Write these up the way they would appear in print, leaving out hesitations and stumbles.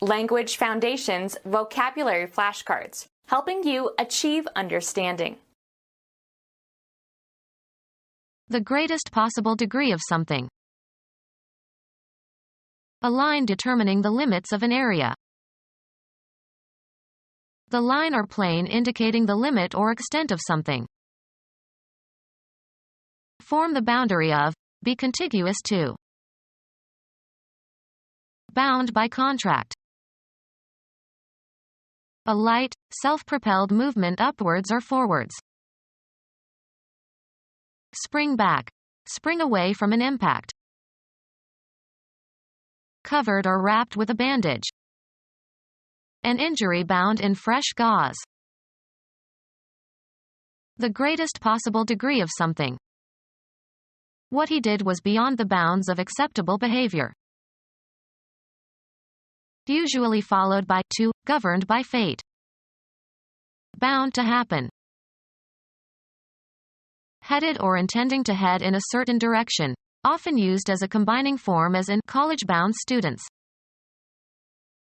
Language Foundations Vocabulary Flashcards, helping you achieve understanding. The greatest possible degree of something. A line determining the limits of an area. The line or plane indicating the limit or extent of something. Form the boundary of, be contiguous to. Bound by contract. A light, self-propelled movement upwards or forwards. Spring back. Spring away from an impact. Covered or wrapped with a bandage. An injury bound in fresh gauze. The greatest possible degree of something. What he did was beyond the bounds of acceptable behavior. Usually followed by to, governed by fate. Bound to happen. Headed or intending to head in a certain direction, often used as a combining form as in college-bound students.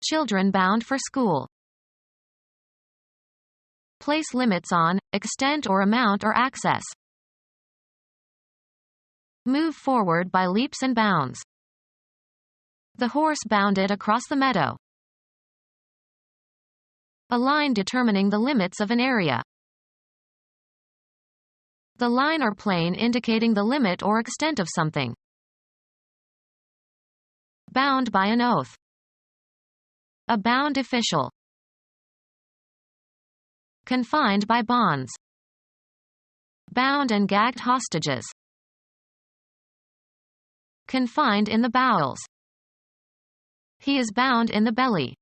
Children bound for school. Place limits on, extent or amount or access. Move forward by leaps and bounds. The horse bounded across the meadow. A line determining the limits of an area. The line or plane indicating the limit or extent of something. Bound by an oath. A bound official. Confined by bonds. Bound and gagged hostages. Confined in the bowels. He is bound in the belly.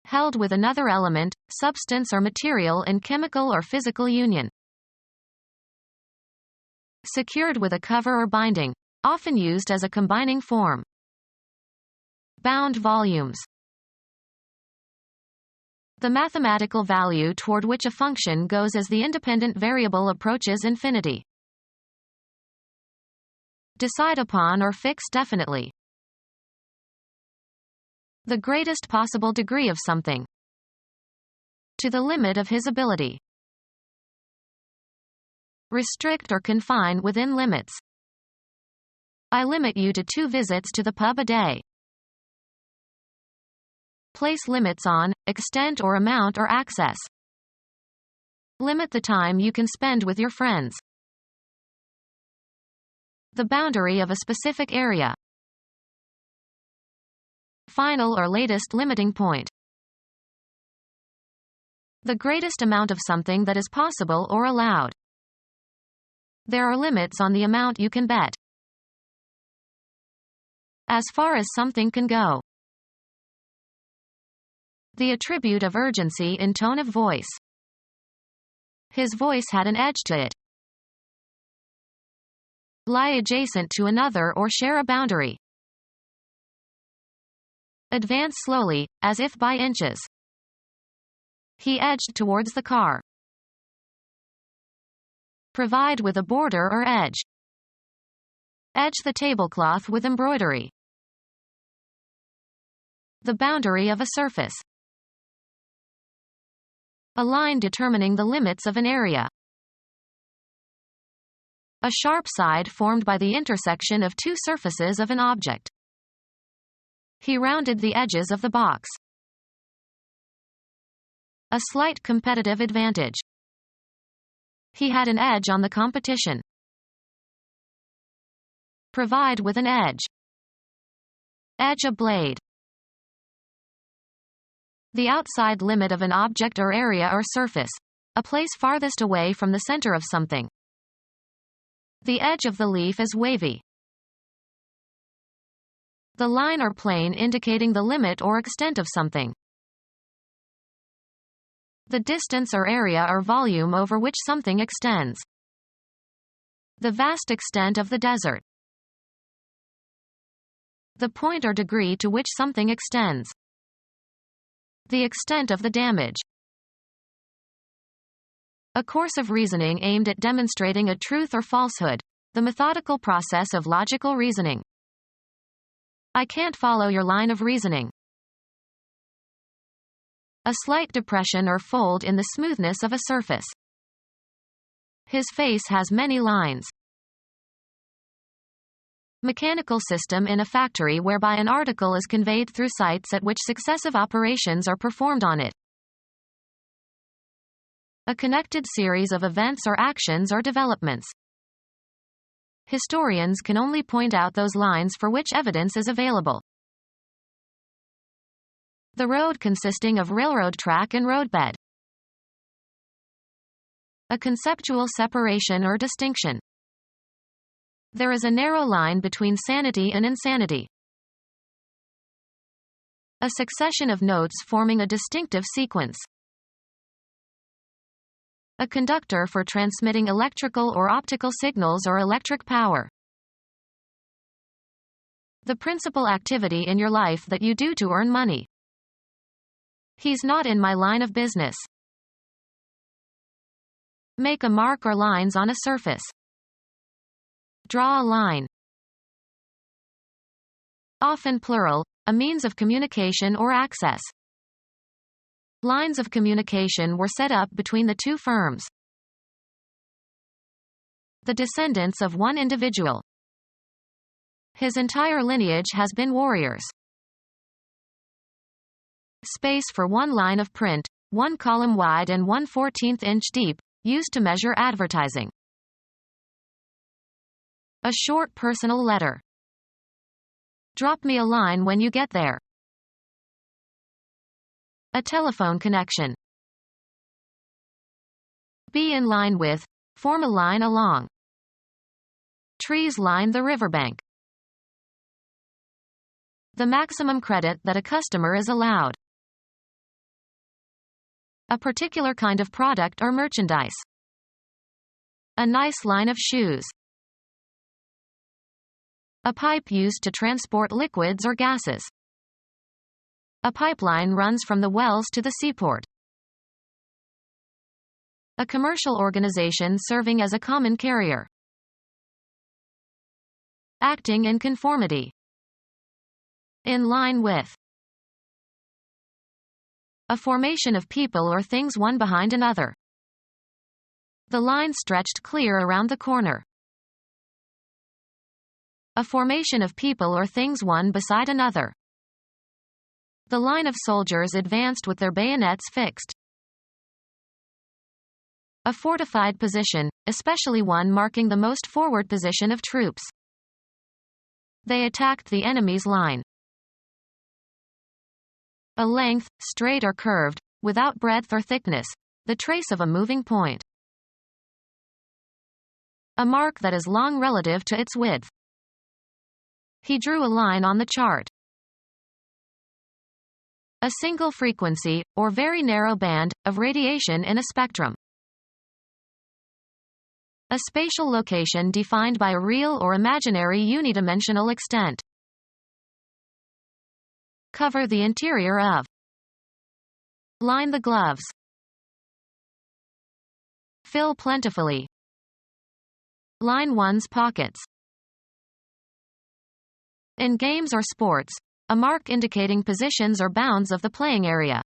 Held with another element, substance or material in chemical or physical union. Secured with a cover or binding, often used as a combining form. Bound volumes. The mathematical value toward which a function goes as the independent variable approaches infinity. Decide upon or fix definitely. The greatest possible degree of something. To the limit of his ability. Restrict or confine within limits. I limit you to 2 visits to the pub a day. Place limits on, extent or amount or access. Limit the time you can spend with your friends. The boundary of a specific area. Final or latest limiting point. The greatest amount of something that is possible or allowed. There are limits on the amount you can bet. As far as something can go. The attribute of urgency in tone of voice. His voice had an edge to it. Lie adjacent to another or share a boundary. Advance slowly, as if by inches. He edged towards the car. Provide with a border or edge. Edge the tablecloth with embroidery. The boundary of a surface. A line determining the limits of an area. A sharp side formed by the intersection of 2 surfaces of an object. He rounded the edges of the box. A slight competitive advantage. He had an edge on the competition. Provide with an edge. Edge a blade. The outside limit of an object or area or surface. A place farthest away from the center of something. The edge of the leaf is wavy. The line or plane indicating the limit or extent of something. The distance or area or volume over which something extends. The vast extent of the desert. The point or degree to which something extends. The extent of the damage. A course of reasoning aimed at demonstrating a truth or falsehood. The methodical process of logical reasoning. I can't follow your line of reasoning. A slight depression or fold in the smoothness of a surface. His face has many lines. Mechanical system in a factory whereby an article is conveyed through sites at which successive operations are performed on it. A connected series of events or actions or developments. Historians can only point out those lines for which evidence is available. The road consisting of railroad track and roadbed. A conceptual separation or distinction. There is a narrow line between sanity and insanity. A succession of notes forming a distinctive sequence. A conductor for transmitting electrical or optical signals or electric power. The principal activity in your life that you do to earn money. He's not in my line of business. Make a mark or lines on a surface. Draw a line. Often plural, a means of communication or access. Lines of communication were set up between the two firms. The descendants of one individual. His entire lineage has been warriors. Space for one line of print, 1 column wide and 1/14 inch deep, used to measure advertising. A short personal letter. Drop me a line when you get there. A telephone connection. Be in line with, form a line along. Trees line the riverbank. The maximum credit that a customer is allowed. A particular kind of product or merchandise. A nice line of shoes. A pipe used to transport liquids or gases. A pipeline runs from the wells to the seaport. A commercial organization serving as a common carrier. Acting in conformity. In line with. A formation of people or things one behind another. The line stretched clear around the corner. A formation of people or things one beside another. The line of soldiers advanced with their bayonets fixed. A fortified position, especially one marking the most forward position of troops. They attacked the enemy's line. A length, straight or curved, without breadth or thickness, the trace of a moving point. A mark that is long relative to its width. He drew a line on the chart. A single frequency, or very narrow band, of radiation in a spectrum. A spatial location defined by a real or imaginary unidimensional extent. Cover the interior of. Line the gloves. Fill plentifully. Line one's pockets. In games or sports, a mark indicating positions or bounds of the playing area.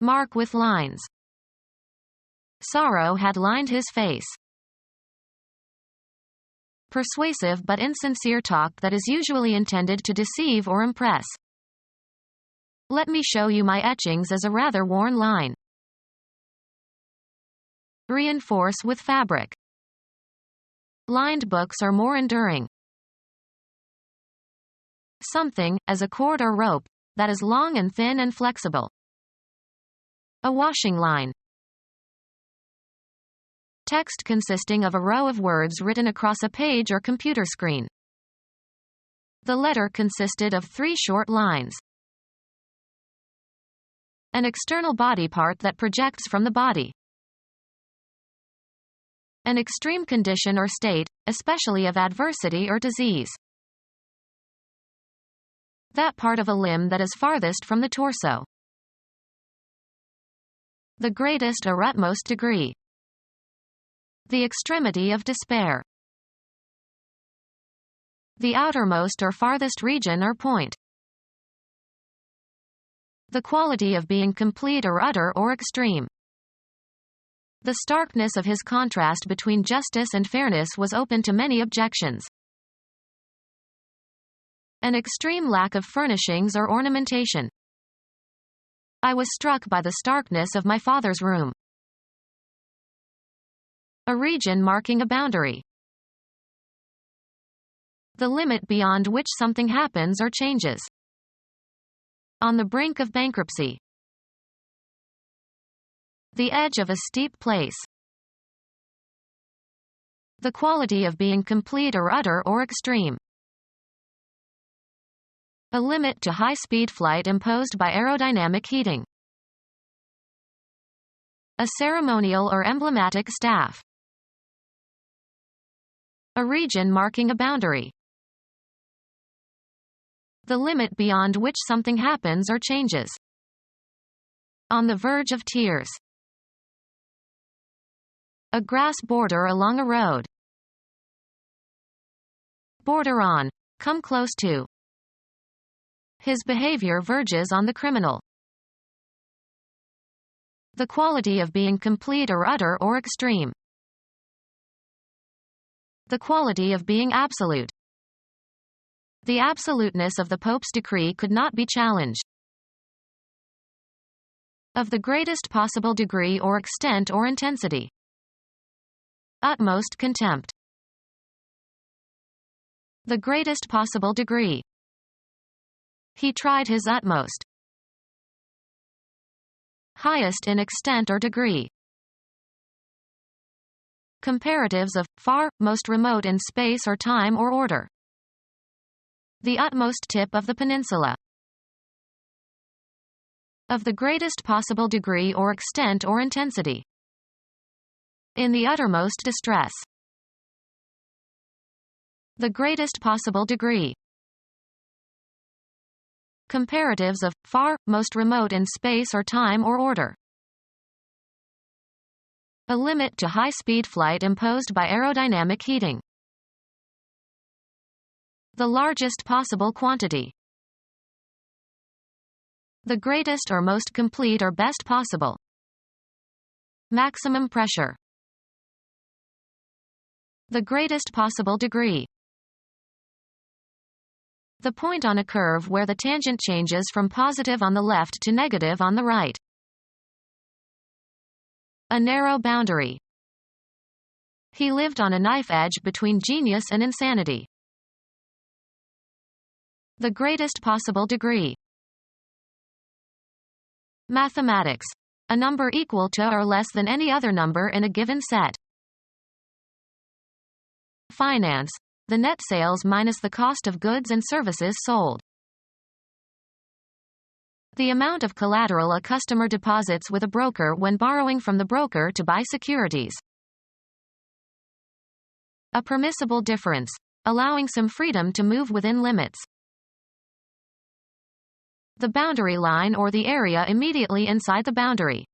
Mark with lines. Sorrow had lined his face. Persuasive but insincere talk that is usually intended to deceive or impress. Let me show you my etchings as a rather worn line. Reinforce with fabric. Lined books are more enduring. Something, as a cord or rope, that is long and thin and flexible. A washing line. Text consisting of a row of words written across a page or computer screen. The letter consisted of 3 short lines. An external body part that projects from the body. An extreme condition or state, especially of adversity or disease. That part of a limb that is farthest from the torso. The greatest or utmost degree. The extremity of despair. The outermost or farthest region or point. The quality of being complete or utter or extreme. The starkness of his contrast between justice and fairness was open to many objections. An extreme lack of furnishings or ornamentation. I was struck by the starkness of my father's room. A region marking a boundary. The limit beyond which something happens or changes. On the brink of bankruptcy. The edge of a steep place. The quality of being complete or utter or extreme. A limit to high-speed flight imposed by aerodynamic heating. A ceremonial or emblematic staff. A region marking a boundary. The limit beyond which something happens or changes. On the verge of tears. A grass border along a road. Border on. Come close to. His behavior verges on the criminal. The quality of being complete or utter or extreme. The quality of being absolute. The absoluteness of the Pope's decree could not be challenged. Of the greatest possible degree or extent or intensity. Utmost contempt. The greatest possible degree. He tried his utmost. Highest in extent or degree. Comparatives of far, most remote in space or time or order. The utmost tip of the peninsula. Of the greatest possible degree or extent or intensity. In the uttermost distress. The greatest possible degree. Comparatives of far, most remote in space or time or order. A limit to high-speed flight imposed by aerodynamic heating. The largest possible quantity. The greatest or most complete or best possible. Maximum pressure. The greatest possible degree. The point on a curve where the tangent changes from positive on the left to negative on the right. A narrow boundary. He lived on a knife edge between genius and insanity. The greatest possible degree. Mathematics. A number equal to or less than any other number in a given set. Finance. The net sales minus the cost of goods and services sold. The amount of collateral a customer deposits with a broker when borrowing from the broker to buy securities. A permissible difference. Allowing some freedom to move within limits. The boundary line or the area immediately inside the boundary.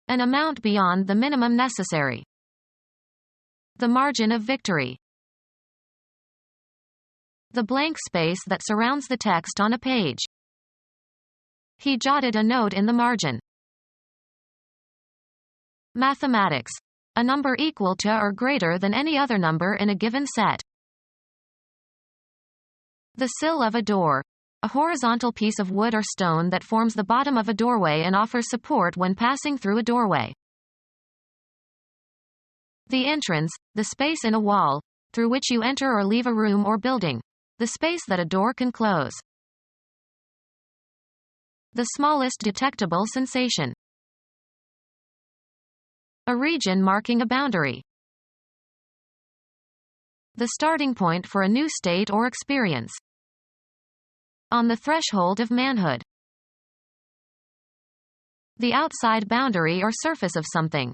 An amount beyond the minimum necessary. The margin of victory. The blank space that surrounds the text on a page. He jotted a note in the margin. Mathematics. A number equal to or greater than any other number in a given set. The sill of a door. A horizontal piece of wood or stone that forms the bottom of a doorway and offers support when passing through a doorway. The entrance, the space in a wall, through which you enter or leave a room or building. The space that a door can close. The smallest detectable sensation. A region marking a boundary. The starting point for a new state or experience. On the threshold of manhood. The outside boundary or surface of something.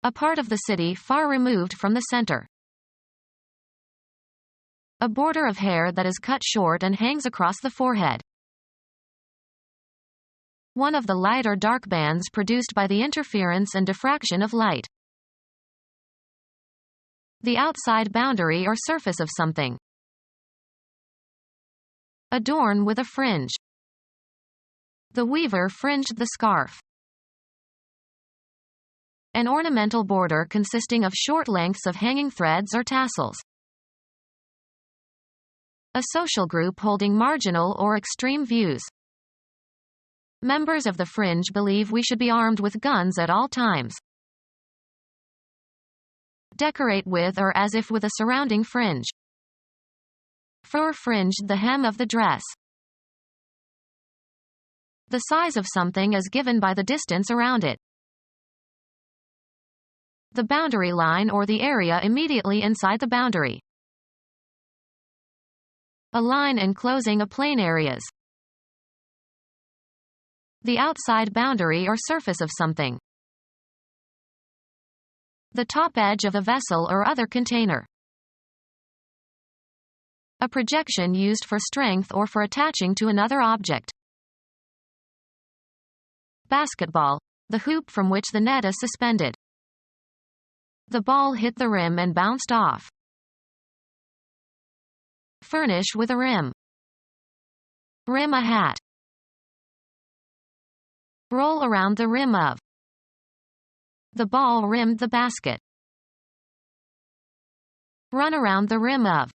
A part of the city far removed from the center. A border of hair that is cut short and hangs across the forehead. One of the light or dark bands produced by the interference and diffraction of light. The outside boundary or surface of something. Adorn with a fringe. The weaver fringed the scarf. An ornamental border consisting of short lengths of hanging threads or tassels. A social group holding marginal or extreme views. Members of the fringe believe we should be armed with guns at all times. Decorate with or as if with a surrounding fringe. Fur fringed the hem of the dress. The size of something is given by the distance around it. The boundary line or the area immediately inside the boundary. A line enclosing a plain areas. The outside boundary or surface of something. The top edge of a vessel or other container. A projection used for strength or for attaching to another object. Basketball, the hoop from which the net is suspended. The ball hit the rim and bounced off. Furnish with a rim. Rim a hat. Roll around the rim of. The ball rimmed the basket. Run around the rim of.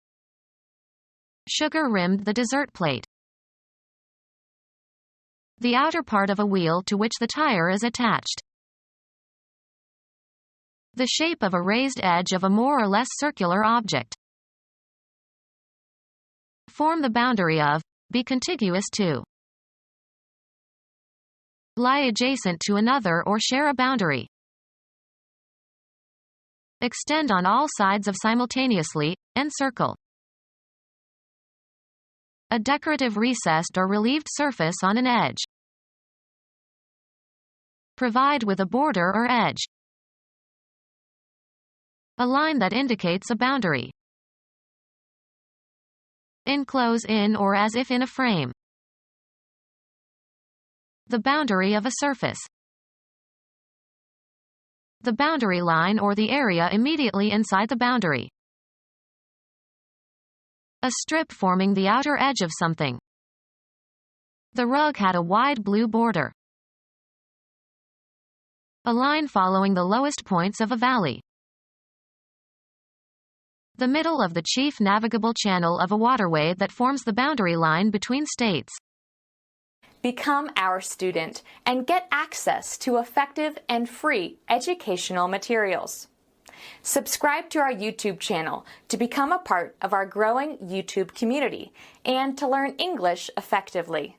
Sugar rimmed the dessert plate. The outer part of a wheel to which the tire is attached. The shape of a raised edge of a more or less circular object. Form the boundary of. Be contiguous to. Lie adjacent to another or share a boundary. Extend on all sides of simultaneously, encircle. A decorative recessed or relieved surface on an edge. Provide with a border or edge. A line that indicates a boundary. Enclose in or as if in a frame. The boundary of a surface. The boundary line or the area immediately inside the boundary. A strip forming the outer edge of something. The rug had a wide blue border. A line following the lowest points of a valley. The middle of the chief navigable channel of a waterway that forms the boundary line between states. Become our student and get access to effective and free educational materials. Subscribe to our YouTube channel to become a part of our growing YouTube community and to learn English effectively.